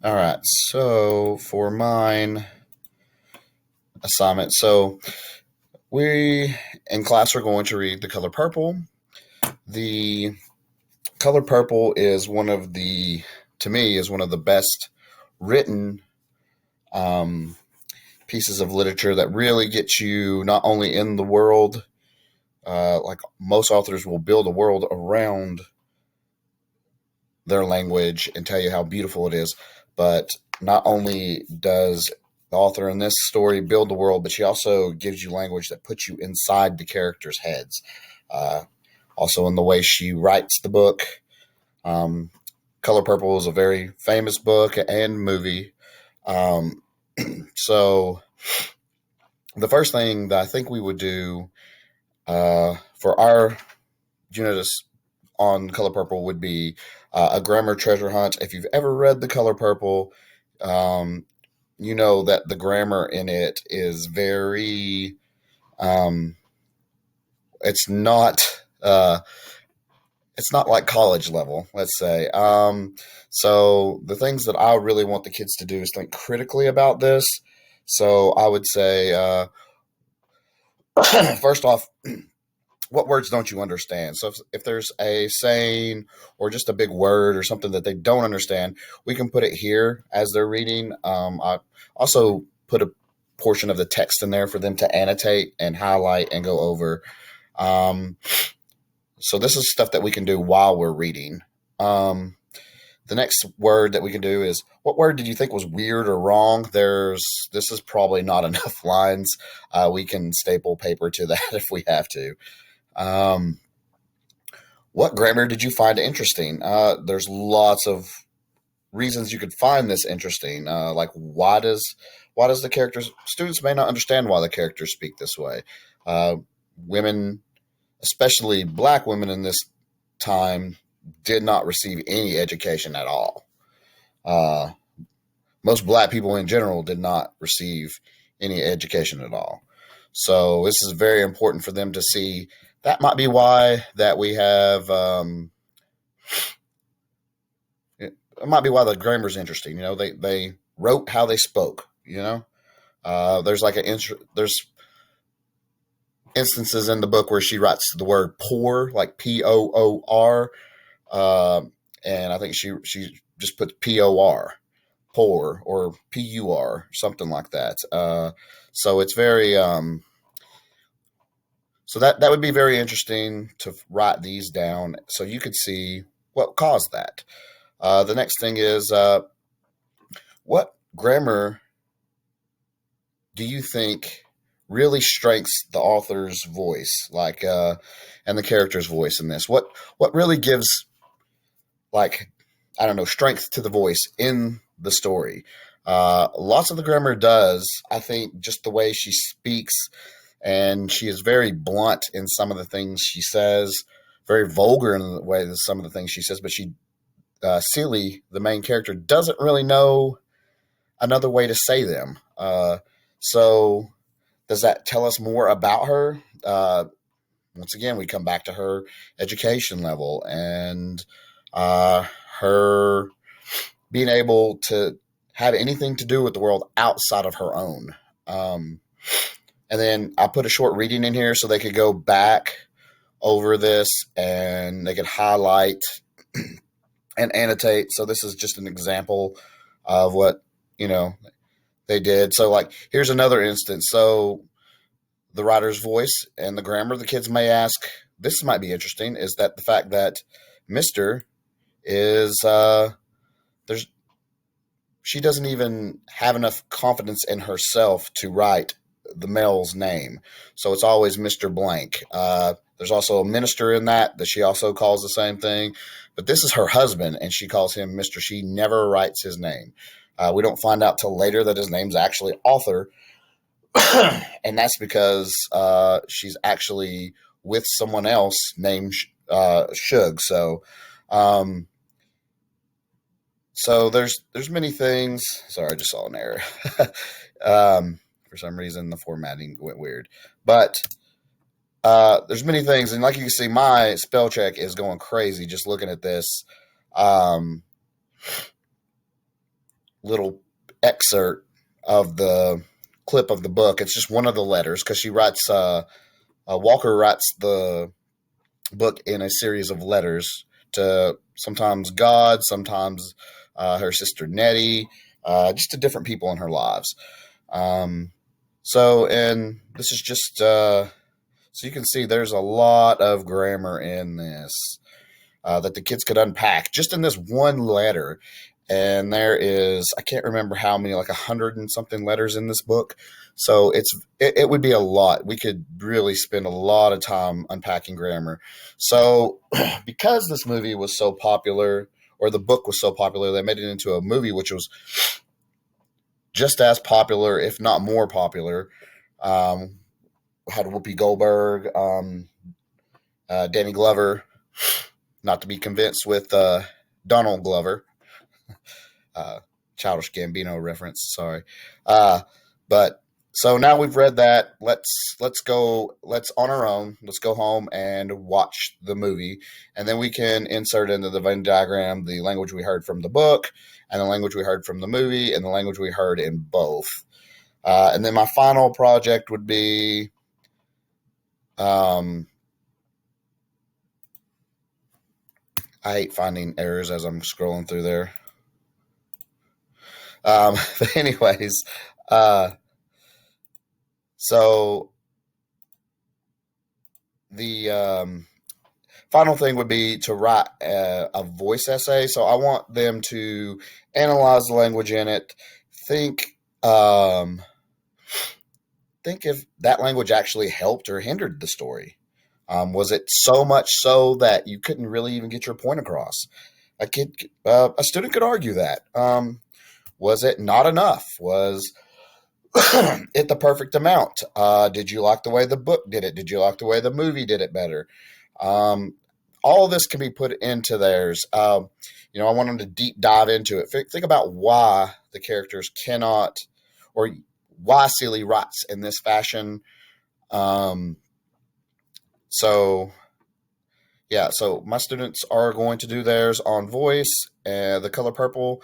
All right. So for mine assignment, we in class are going to read The Color Purple. The Color Purple is to me, is one of the best written um, pieces of literature that really gets you not only in the world, like most authors will build a world around their language and tell you how beautiful it is, but not only does the author in this story build the world, but she also gives you language that puts you inside the characters' heads. Uh, Also, in the way she writes the book. Um, Color Purple is a very famous book and movie. Um, so, the first thing that I think we would do for our unit on Color Purple would be a grammar treasure hunt. If you've ever read The Color Purple, um, you know that the grammar in it is very. Um, it's not. It's not like college level, let's say. So the things that I really want the kids to do is think critically about this. So I would say, first off, what words don't you understand? So if there's a saying or just a big word or something that they don't understand, we can put it here as they're reading. I also put a portion of the text in there for them to annotate and highlight and go over. Um, so this is stuff that we can do while we're reading. Um, the next word that we can do is, what word did you think was weird or wrong? This is probably not enough lines. We can staple paper to that if we have to. Um, what grammar did you find interesting? There's lots of reasons you could find this interesting. Like why does the characters students may not understand why the characters speak this way. Uh, Women, especially black women in this time, did not receive any education at all. Uh, Most black people in general did not receive any education at all. So this is very important for them to see. That might be why that we have. It might be why the grammar is interesting. They wrote how they spoke. There's like there's instances in the book where she writes the word poor, like Poor, uh, and I think she just puts Por, poor, or Pur, something like that. So it's very so that would be very interesting to write these down so you could see what caused that. The next thing is, what grammar do you think really strengthens the author's voice, and the character's voice in this? What really gives, like, I don't know, strength to the voice in the story? Lots of the grammar does. I think just the way she speaks, and she is very blunt in some of the things she says, very vulgar in the way that some of the things she says. But Celie, the main character, doesn't really know another way to say them. So does that tell us more about her? Once again, we come back to her education level and uh, her being able to have anything to do with the world outside of her own. Um, and then I put a short reading in here so they could go back over this and they could highlight and annotate. So this is just an example of what, you know, they did. So, like, here's another instance. So the writer's voice and the grammar, the kids may ask, this might be interesting, is that the fact that Mr. is, there's, she doesn't even have enough confidence in herself to write the male's name. So it's always Mr. Blank. There's also a minister in that she also calls the same thing. But this is her husband, and she calls him Mr. She never writes his name. We don't find out till later that his name's actually Arthur, and that's because she's actually with someone else named Shug. Um, so there's many things. Sorry, I just saw an error. For some reason, the formatting went weird, but there's many things, and like you can see, my spell check is going crazy just looking at this. Um, little excerpt of the clip of the book. It's just one of the letters because she writes. Walker writes the book in a series of letters to sometimes God, sometimes her sister Nettie, just to different people in her lives. Um, and this is just so you can see there's a lot of grammar in this that the kids could unpack just in this one letter. And there is, I can't remember how many, like 100 and something letters in this book. So it would be a lot. We could really spend a lot of time unpacking grammar. So because this movie was so popular, or the book was so popular, they made it into a movie which was just as popular, if not more popular. Um, had Whoopi Goldberg, Danny Glover, not to be convinced with Donald Glover. Childish Gambino reference. Sorry, but so now we've read that. Let's go. Let's on our own. Let's go home and watch the movie, and then we can insert into the Venn diagram the language we heard from the book, and the language we heard from the movie, and the language we heard in both. And then my final project would be. I hate finding errors as I'm scrolling through there. But anyways, uh, so the final thing would be to write a voice essay. So I want them to analyze the language in it, think um, think if that language actually helped or hindered the story. Was it so much so that you couldn't really even get your point across? A student could argue that. Was it not enough? Was it the perfect amount? Did you like the way the book did it? Did you like the way the movie did it better? Um, all of this can be put into theirs. I want them to deep dive into it. Think about why the characters cannot, or why Celie writes in this fashion. Um, so yeah, so my students are going to do theirs on voice, The Color Purple.